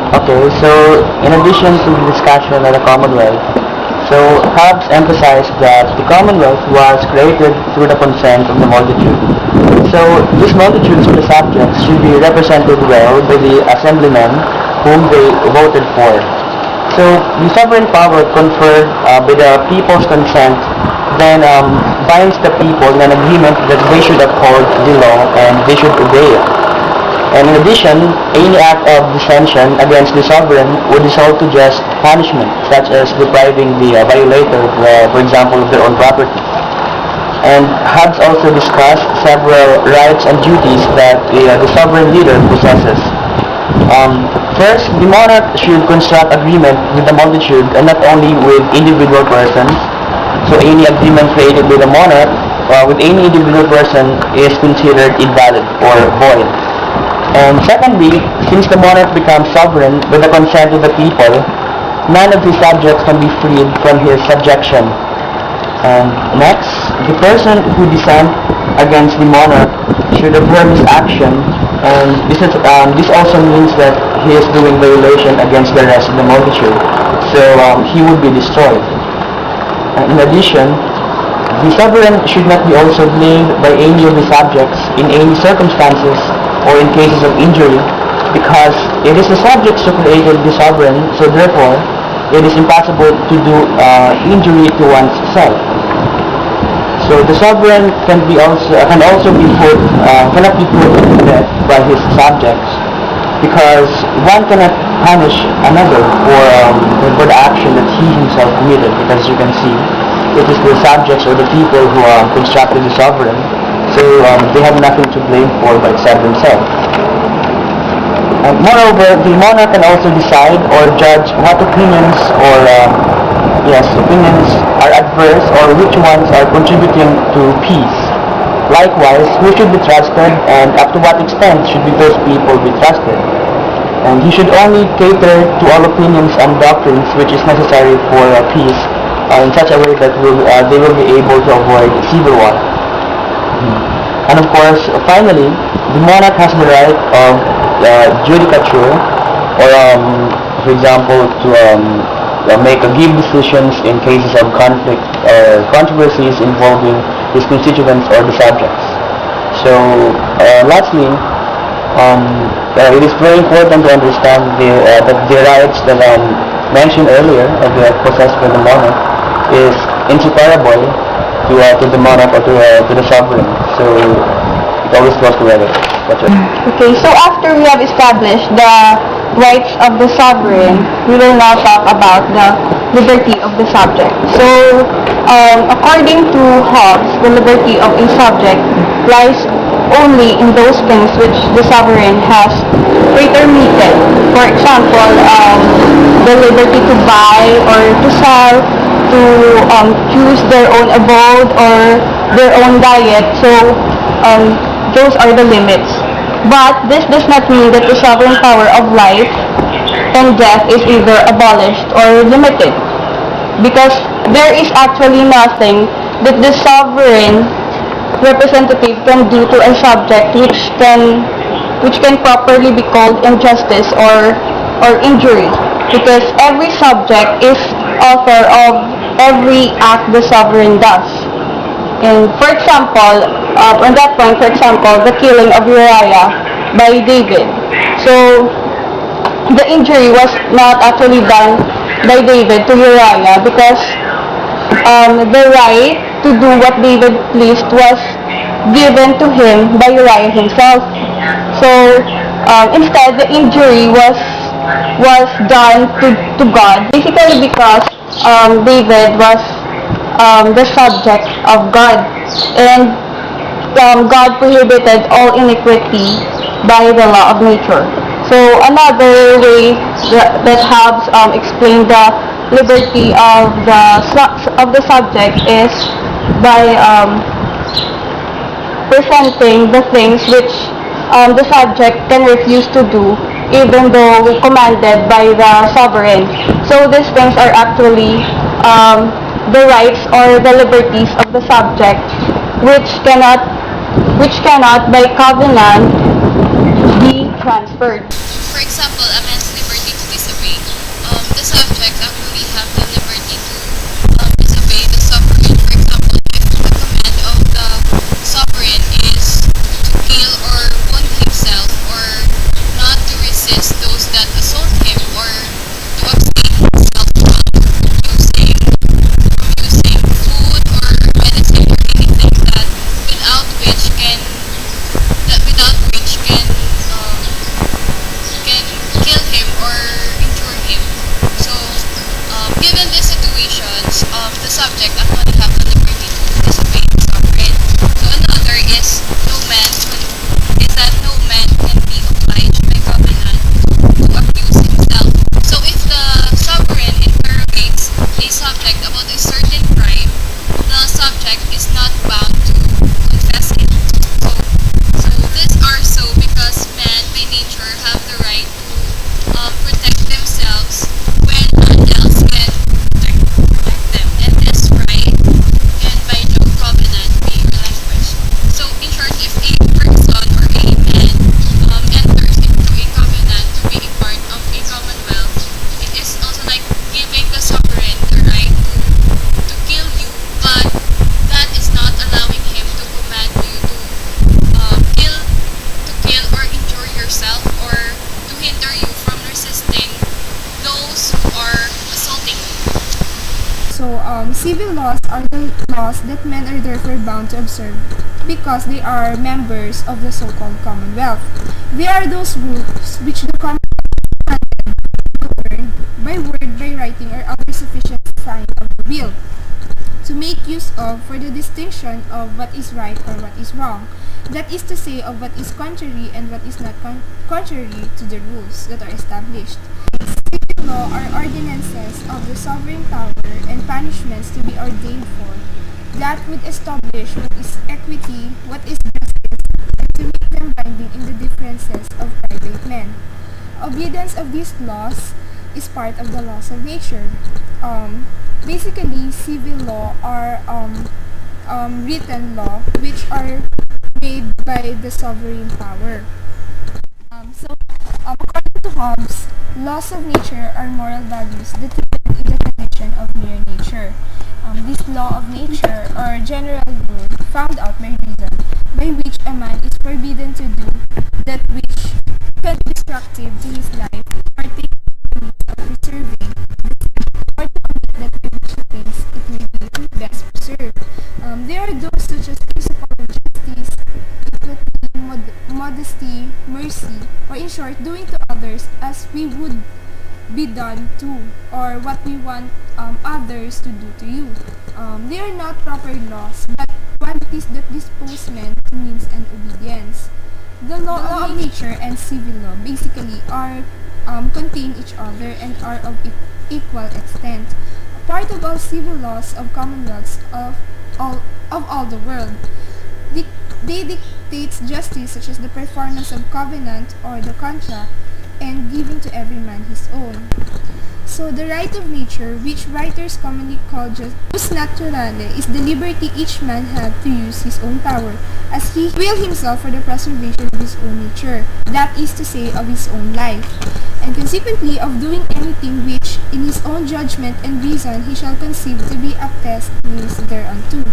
Okay, so in addition to the discussion on the Commonwealth, so Hobbes emphasized that the Commonwealth was created through the consent of the multitude. So these multitudes of the subjects should be represented well by the assemblymen whom they voted for. So the sovereign power conferred by the people's consent then binds the people in an agreement that they should uphold the law and they should obey it. And in addition, any act of dissension against the sovereign would result to just punishment, such as depriving the violator, for example, of their own property. And Hobbes also discussed several rights and duties that the sovereign leader possesses. First, the monarch should construct agreement with the multitude and not only with individual persons. So any agreement created by the monarch with any individual person is considered invalid or void. And secondly, since the monarch becomes sovereign with the consent of the people, none of his subjects can be freed from his subjection. And next, the person who dissent against the monarch should observe his action, and this also means that he is doing violation against the rest of the multitude, so he would be destroyed. And in addition, the sovereign should not be also blamed by any of the subjects in any circumstances or in cases of injury, because it is the subjects who created the sovereign, so therefore it is impossible to do injury to one's self. So the sovereign cannot be put to death by his subjects, because one cannot punish another for the action that he himself committed. Because you can see, it is the subjects or the people who constructed the sovereign, so they have nothing to blame for but except themselves. Moreover, the monarch can also decide or judge what opinions are adverse or which ones are contributing to peace. Likewise, who should be trusted and up to what extent should those people be trusted. And he should only cater to all opinions and doctrines which is necessary for peace in such a way that they will be able to avoid civil war. And of course, finally, the monarch has the right of judicature, or for example, to give decisions in cases of conflict or controversies involving his constituents or the subjects. So, lastly, it is very important to understand that the rights that mentioned earlier, possessed by the monarch, is inseparable to the monarch or to the sovereign. So it always goes together. That's it. Okay, so after we have established the rights of the sovereign, we will now talk about the liberty of the subject. So, according to Hobbes, the liberty of a subject lies only in those things which the sovereign has pretermitted. For example, the liberty to buy or to sell, to choose their own abode or their own diet. So those are the limits. But this does not mean that the sovereign power of life and death is either abolished or limited, because there is actually nothing that the sovereign representative can do to a subject which can properly be called injustice or injury, because every subject is author of every act the sovereign does. And for example, on that point, for example, the killing of Uriah by David. So the injury was not actually done by David to Uriah, because the right to do what David pleased was given to him by Uriah himself. So instead, the injury was done to God, basically because David was the subject of God, and God prohibited all iniquity by the law of nature. So another way that Hobbes explained the liberty of the subject is by presenting the things which the subject can refuse to do, even though commanded by the sovereign. So these things are actually the rights or the liberties of the subject, which cannot by covenant be transferred. For example, a man's liberty to So, civil laws are the laws that men are therefore bound to observe because they are members of the so-called Commonwealth. They are those rules which the Commonwealth govern by word, by writing, or other sufficient sign of the will to make use of for the distinction of what is right or what is wrong. That is to say, of what is contrary and what is not contrary to the rules that are established. Civil law are ordinances of the sovereign power and punishments to be ordained for that would establish what is equity, what is justice, and to make them binding in the differences of private men. Obedience of these laws is part of the laws of nature. Basically, civil law are written law which are made by the sovereign power. According to Hobbes, laws of nature are moral values that depend in the condition of mere nature. This law of nature or general rule found out by reason, by which a man is forbidden to do that which can be destructive to his life, or take the means of preserving or to omit that by which he thinks it may be best preserved. There are those such as principle of justice, equity, modesty, mercy, or in short, doing to others as we would be done to, or what we want others to do to you. They are not proper laws, but qualities that dispose men to means and obedience. The law of nature and civil law basically are contain each other and are of equal extent. Part of all civil laws of commonwealths of all the world. They dictate justice such as the performance of covenant or the contract and giving to every man his own. So the right of nature, which writers commonly call jus naturale, is the liberty each man have to use his own power as he will himself for the preservation of his own nature, that is to say, of his own life, and consequently of doing anything which in his own judgment and reason he shall conceive to be aptest means thereunto.